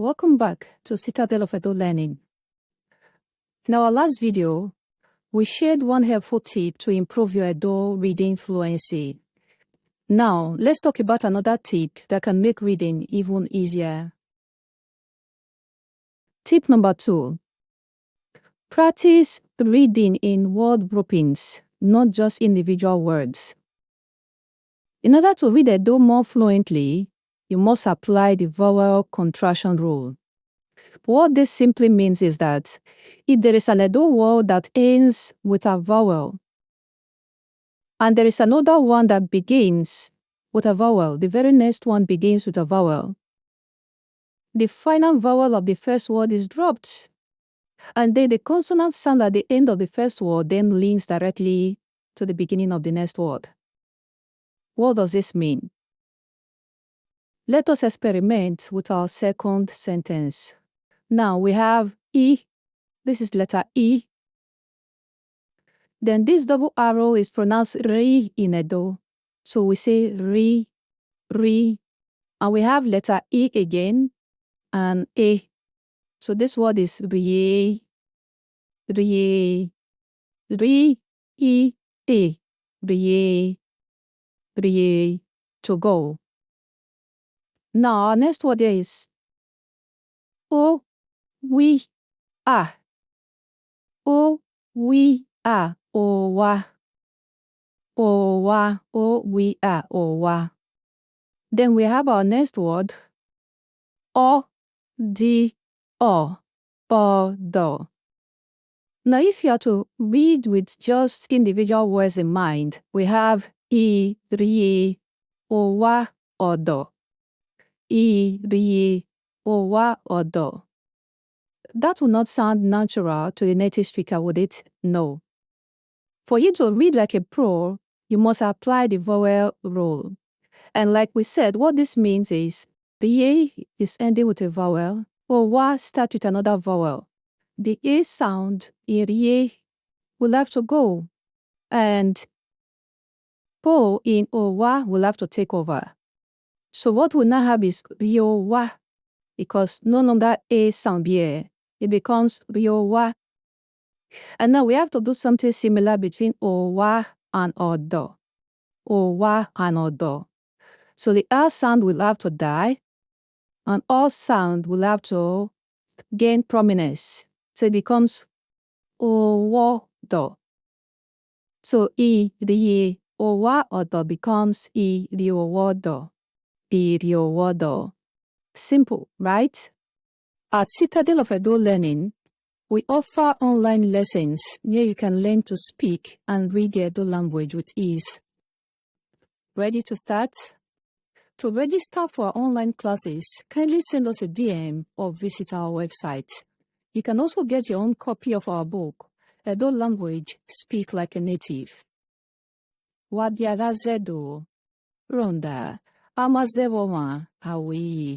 Welcome back to Citadel of Edo Learning. In our last video, we shared one helpful tip to improve your Edo reading fluency. Now, let's talk about another tip that can make reading even easier. Tip number 2. Practice reading in word groupings, not just individual words. In order to read Edo more fluently, you must apply the vowel contraction rule. What this simply means is that if there is an Edo word that ends with a vowel, and there is another one that begins with a vowel, the very next one begins with a vowel, the final vowel of the first word is dropped, and then the consonant sound at the end of the first word then links directly to the beginning of the next word. What does this mean? Let us experiment with our second sentence. Now we have E. This is letter E. Then this double arrow is pronounced Ri in Edo. So we say Ri, Ri. And we have letter E again and A. So this word is Rie, Rie, Ri, E, A, Rie, Rie, to go. Now our next word here is O, we, are. O, we, are. O, wa. O, wa. O, we, are. O, wa. Then we have our next word. O, di, o. Do. Now if you are to read with just individual words in mind, we have I, ri, o, wa, o, do. I, ri, o, wa, o, do. That will not sound natural to the native speaker, would it? No. For you to read like a pro, you must apply the vowel rule. And like we said, what this means is the A is ending with a vowel, or wa start with another vowel. The A sound in rie will have to go, and po in o wa will have to take over. So what we now have is rio wa, because no longer A sound here. It becomes rio wa. And now we have to do something similar between o wa and o do. O wa and o do. So the R sound will have to die, and O sound will have to gain prominence. So it becomes o wo do. So I ri o wa o do becomes I rio wo do. I rio wo do. Simple, right? At Citadel of Edo Learning, we offer online lessons where you can learn to speak and read the Edo language with ease. Ready to start? To register for our online classes, kindly send us a DM or visit our website. You can also get your own copy of our book, Edo Language, Speak Like a Native. Wadiara zedo, ronda, amazewowa, awi.